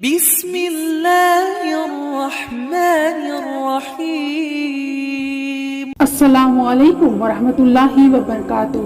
بسم اللہ الرحمن الرحیم۔ السلام علیکم ورحمۃ اللہ وبرکاتہ۔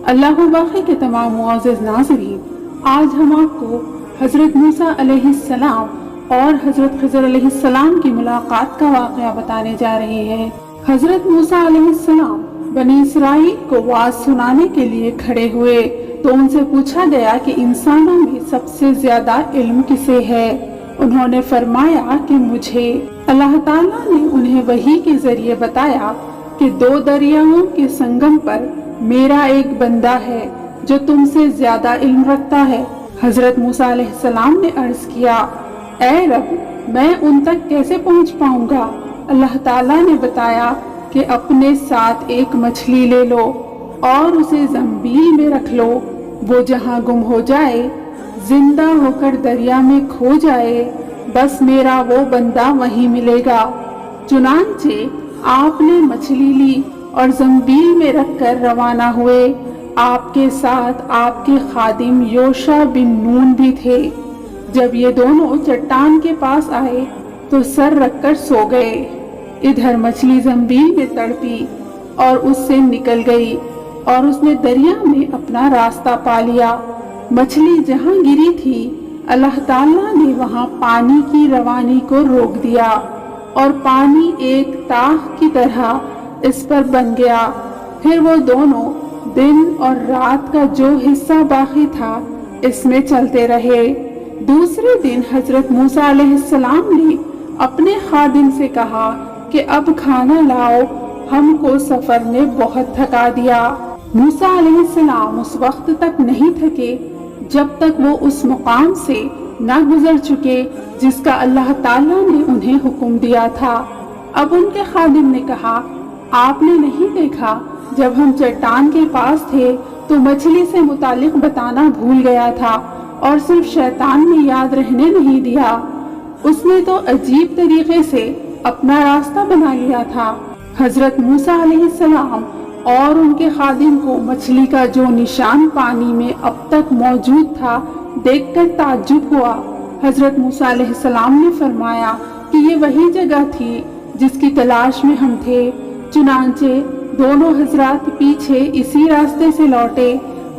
اللہ باقی کے تمام معزز ناظرین، آج ہم آپ کو حضرت موسیٰ علیہ السلام اور حضرت خضر علیہ السلام کی ملاقات کا واقعہ بتانے جا رہے ہیں۔ حضرت موسیٰ علیہ السلام بنی اسرائیل کو واعظ سنانے کے لیے کھڑے ہوئے تو ان سے پوچھا گیا کہ انسانوں میں سب سے زیادہ علم کسے ہے؟ انہوں نے فرمایا کہ مجھے۔ اللہ تعالیٰ نے انہیں وحی کے ذریعے بتایا کہ دو دریاؤں کے سنگم پر میرا ایک بندہ ہے جو تم سے زیادہ علم رکھتا ہے۔ حضرت موسیٰ علیہ السلام نے عرض کیا، اے رب، میں ان تک کیسے پہنچ پاؤں گا؟ اللہ تعالیٰ نے بتایا کہ اپنے ساتھ ایک مچھلی لے لو اور اسے زنبیل میں رکھ لو، وہ جہاں گم ہو جائے، زندہ ہو کر دریا میں کھو جائے، بس میرا وہ بندہ وہیں ملے گا۔ چنانچہ آپ نے مچھلی لی اور زنبیل میں رکھ کر روانہ ہوئے۔ آپ کے ساتھ آپ کے خادم یوشع بن نون بھی تھے۔ جب یہ دونوں چٹان کے پاس آئے تو سر رکھ کر سو گئے۔ ادھر مچھلی زنبیل میں تڑپی اور اس سے نکل گئی اور اس نے دریا میں اپنا راستہ پا لیا۔ مچھلی جہاں گری تھی اللہ تعالیٰ نے وہاں پانی کی روانی کو روک دیا اور پانی ایک تاخ کی طرح اس پر بن گیا۔ پھر وہ دونوں دن اور رات کا جو حصہ باقی تھا اس میں چلتے رہے۔ دوسرے دن حضرت موسیٰ علیہ السلام نے اپنے خادم سے کہا کہ اب کھانا لاؤ، ہم کو سفر نے بہت تھکا دیا۔ موسیٰ علیہ السلام اس وقت تک نہیں تھکے جب تک وہ اس مقام سے نہ گزر چکے جس کا اللہ تعالیٰ نے انہیں حکم دیا تھا۔ اب ان کے خادم نے کہا، آپ نے نہیں دیکھا جب ہم چٹان کے پاس تھے تو مچھلی سے متعلق بتانا بھول گیا تھا اور صرف شیطان نے یاد رہنے نہیں دیا۔ اس نے تو عجیب طریقے سے اپنا راستہ بنا لیا تھا۔ حضرت موسیٰ علیہ السلام اور ان کے خادم کو مچھلی کا جو نشان پانی میں اب تک موجود تھا دیکھ کر تعجب ہوا۔ حضرت موسیٰ علیہ السلام نے فرمایا کہ یہ وہی جگہ تھی جس کی تلاش میں ہم تھے۔ چنانچہ دونوں حضرات پیچھے اسی راستے سے لوٹے۔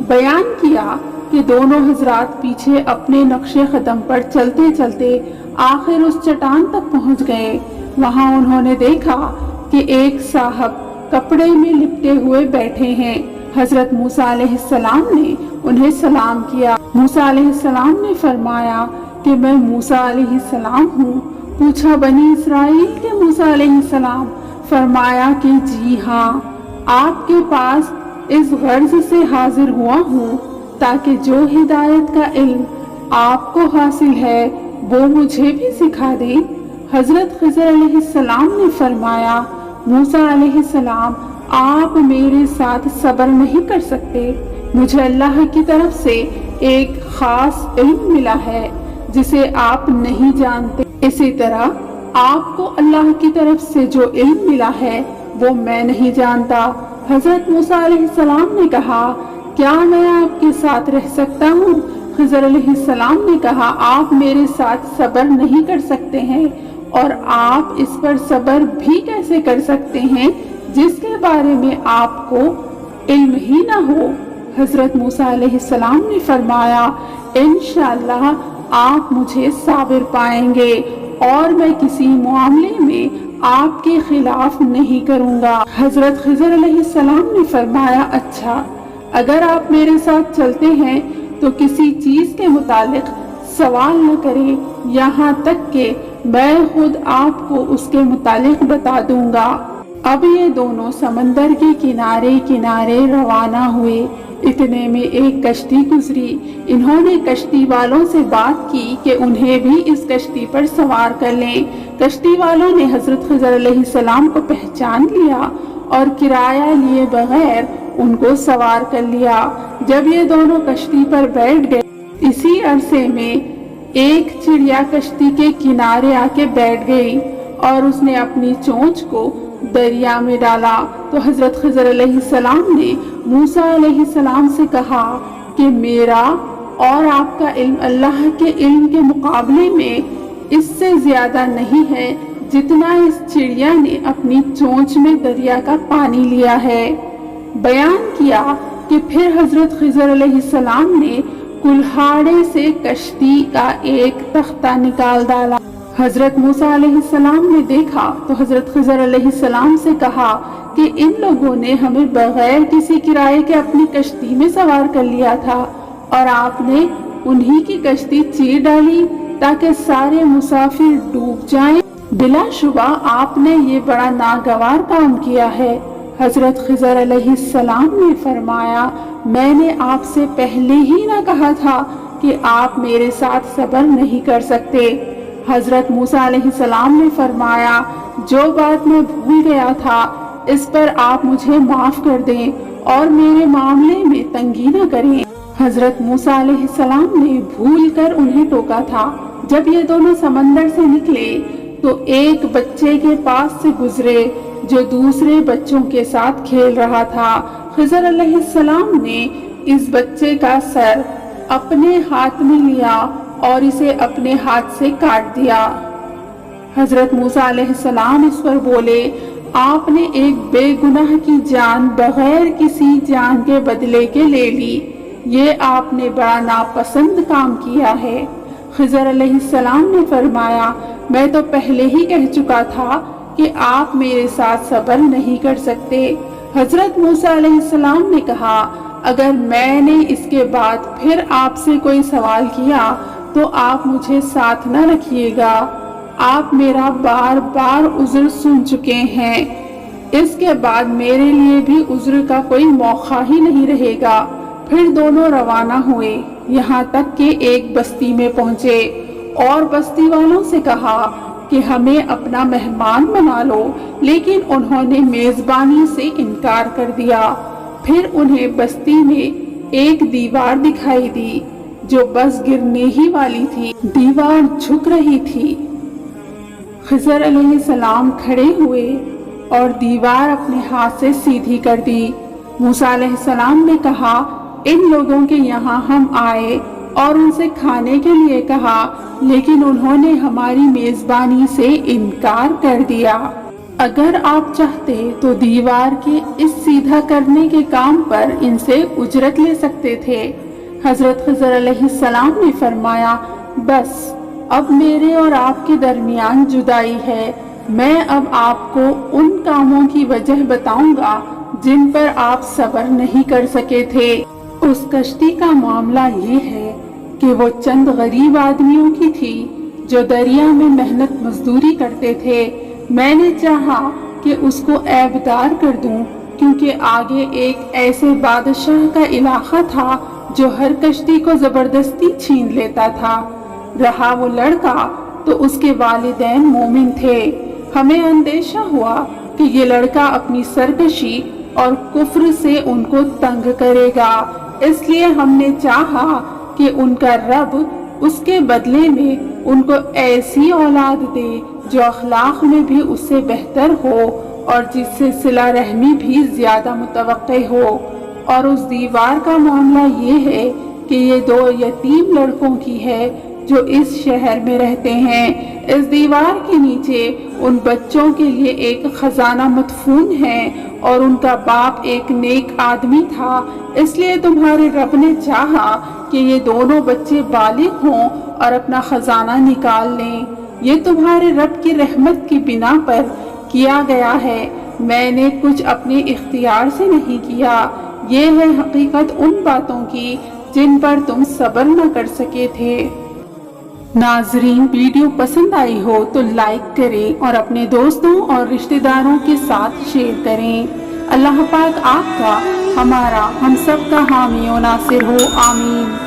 بیان کیا کہ دونوں حضرات پیچھے اپنے نقش قدم پر چلتے چلتے آخر اس چٹان تک پہنچ گئے۔ وہاں انہوں نے دیکھا کہ ایک صاحب کپڑے میں لپٹے ہوئے بیٹھے ہیں۔ حضرت موسیٰ علیہ السلام نے انہیں سلام کیا۔ موسیٰ علیہ السلام نے فرمایا کہ میں موسیٰ علیہ السلام ہوں۔ پوچھا، بنی اسرائیل کے موسیٰ علیہ السلام؟ فرمایا کہ جی ہاں، آپ کے پاس اس غرض سے حاضر ہوا ہوں تاکہ جو ہدایت کا علم آپ کو حاصل ہے وہ مجھے بھی سکھا دیں۔ حضرت خضر علیہ السلام نے فرمایا، موسیٰ علیہ السلام، آپ میرے ساتھ صبر نہیں کر سکتے؟ مجھے اللہ کی طرف سے ایک خاص علم ملا ہے جسے آپ نہیں جانتے۔ اسی طرح آپ کو اللہ کی طرف سے جو علم ملا ہے وہ میں نہیں جانتا۔ حضرت موسیٰ علیہ السلام نے کہا، کیا میں آپ کے ساتھ رہ سکتا ہوں؟ خضر علیہ السلام نے کہا، آپ میرے ساتھ صبر نہیں کر سکتے ہیں اور آپ اس پر صبر بھی کیسے کر سکتے ہیں جس کے بارے میں آپ کو علم ہی نہ ہو؟ حضرت موسیٰ علیہ السلام نے فرمایا، انشاءاللہ آپ مجھے صابر پائیں گے اور میں کسی معاملے میں آپ کے خلاف نہیں کروں گا۔ حضرت خضر علیہ السلام نے فرمایا، اچھا، اگر آپ میرے ساتھ چلتے ہیں تو کسی چیز کے متعلق سوال نہ کریں یہاں تک کہ میں خود آپ کو اس کے متعلق بتا دوں گا۔ اب یہ دونوں سمندر کے کنارے کنارے روانہ ہوئے۔ اتنے میں ایک کشتی گزری۔ انہوں نے کشتی والوں سے بات کی کہ انہیں بھی اس کشتی پر سوار کر لیں۔ کشتی والوں نے حضرت خضر علیہ السلام کو پہچان لیا اور کرایہ لیے بغیر ان کو سوار کر لیا۔ جب یہ دونوں کشتی پر بیٹھ گئے، اسی عرصے میں ایک چڑیا کشتی کے کنارے آ کے بیٹھ گئی اور اس نے اپنی چونچ کو دریا میں ڈالا تو حضرت خضر علیہ السلام نے موسیٰ علیہ السلام سے کہا کہ میرا اور آپ کا علم اللہ کے علم کے مقابلے میں اس سے زیادہ نہیں ہے جتنا اس چڑیا نے اپنی چونچ میں دریا کا پانی لیا ہے۔ بیان کیا کہ پھر حضرت خضر علیہ السلام نے کلہاڑے سے کشتی کا ایک تختہ نکال ڈالا۔ حضرت موسیٰ علیہ السلام نے دیکھا تو حضرت خضر علیہ السلام سے کہا کہ ان لوگوں نے ہمیں بغیر کسی کرائے کے اپنی کشتی میں سوار کر لیا تھا اور آپ نے انہی کی کشتی چیر ڈالی تاکہ سارے مسافر ڈوب جائیں۔ بلا شبہ آپ نے یہ بڑا ناگوار کام کیا ہے۔ حضرت خضر علیہ السلام نے فرمایا، میں نے آپ سے پہلے ہی نہ کہا تھا کہ آپ میرے ساتھ صبر نہیں کر سکتے۔ حضرت موسیٰ علیہ السلام نے فرمایا، جو بات میں بھول گیا تھا اس پر آپ مجھے معاف کر دیں اور میرے معاملے میں تنگی نہ کریں۔ حضرت موسیٰ علیہ السلام نے بھول کر انہیں ٹوکا تھا۔ جب یہ دونوں سمندر سے نکلے تو ایک بچے کے پاس سے گزرے جو دوسرے بچوں کے ساتھ کھیل رہا تھا۔ خضر علیہ السلام نے اس بچے کا سر اپنے ہاتھ میں لیا اور اسے اپنے ہاتھ سے کاٹ دیا۔ حضرت موسیٰ علیہ السلام اس پر بولے، آپ نے ایک بے گناہ کی جان بغیر کسی جان کے بدلے کے لے لی، یہ آپ نے بڑا ناپسند کام کیا ہے۔ خضر علیہ السلام نے فرمایا، میں تو پہلے ہی کہہ چکا تھا کہ آپ میرے ساتھ صبر نہیں کر سکتے۔ حضرت موسیٰ علیہ السلام نے کہا، اگر میں نے اس کے بعد پھر آپ سے کوئی سوال کیا تو آپ مجھے ساتھ نہ رکھیے گا، آپ میرا بار بار عذر سن چکے ہیں، اس کے بعد میرے لیے بھی عذر کا کوئی موقع ہی نہیں رہے گا۔ پھر دونوں روانہ ہوئے، یہاں تک کہ ایک بستی میں پہنچے اور بستی والوں سے کہا کہ ہمیں اپنا مہمان بنا لو، لیکن انہوں نے میزبانی سے انکار کر دیا۔ پھر انہیں بستی میں ایک دیوار دکھائی دی جو بس گرنے ہی والی تھی، دیوار جھک رہی تھی۔ خضر علیہ السلام کھڑے ہوئے اور دیوار اپنے ہاتھ سے سیدھی کر دی۔ موسیٰ علیہ السلام نے کہا، ان لوگوں کے یہاں ہم آئے اور ان سے کھانے کے لیے کہا، لیکن انہوں نے ہماری میزبانی سے انکار کر دیا۔ اگر آپ چاہتے تو دیوار کے اس سیدھا کرنے کے کام پر ان سے اجرت لے سکتے تھے۔ حضرت خضر علیہ السلام نے فرمایا، بس اب میرے اور آپ کے درمیان جدائی ہے، میں اب آپ کو ان کاموں کی وجہ بتاؤں گا جن پر آپ صبر نہیں کر سکے تھے۔ اس کشتی کا معاملہ یہ ہے کہ وہ چند غریب آدمیوں کی تھی جو دریا میں محنت مزدوری کرتے تھے۔ میں نے چاہا کہ اس کو عیبدار کر دوں، کیونکہ آگے ایک ایسے بادشاہ کا علاقہ تھا جو ہر کشتی کو زبردستی چھین لیتا تھا۔ رہا وہ لڑکا تو اس کے والدین مومن تھے۔ ہمیں اندیشہ ہوا کہ یہ لڑکا اپنی سرکشی اور کفر سے ان کو تنگ کرے گا، اس لیے ہم نے چاہا کہ ان کا رب اس کے بدلے میں ان کو ایسی اولاد دے جو اخلاق میں بھی اس سے بہتر ہو اور جس سے صلہ رحمی بھی زیادہ متوقع ہو۔ اور اس دیوار کا معاملہ یہ ہے کہ یہ 2 یتیم لڑکوں کی ہے جو اس شہر میں رہتے ہیں۔ اس دیوار کے نیچے ان بچوں کے لیے ایک خزانہ مدفون ہے اور ان کا باپ ایک نیک آدمی تھا، اس لیے تمہارے رب نے چاہا کہ یہ دونوں بچے بالغ ہوں اور اپنا خزانہ نکال لیں۔ یہ تمہارے رب کی رحمت کی بنا پر کیا گیا ہے، میں نے کچھ اپنے اختیار سے نہیں کیا۔ یہ ہے حقیقت ان باتوں کی جن پر تم صبر نہ کر سکے تھے۔ ناظرین، ویڈیو پسند آئی ہو تو لائک کریں اور اپنے دوستوں اور رشتہ داروں کے ساتھ شیئر کریں۔ اللہ پاک آپ کا، ہمارا، ہم سب کا حامی و ناصر ہو، آمین۔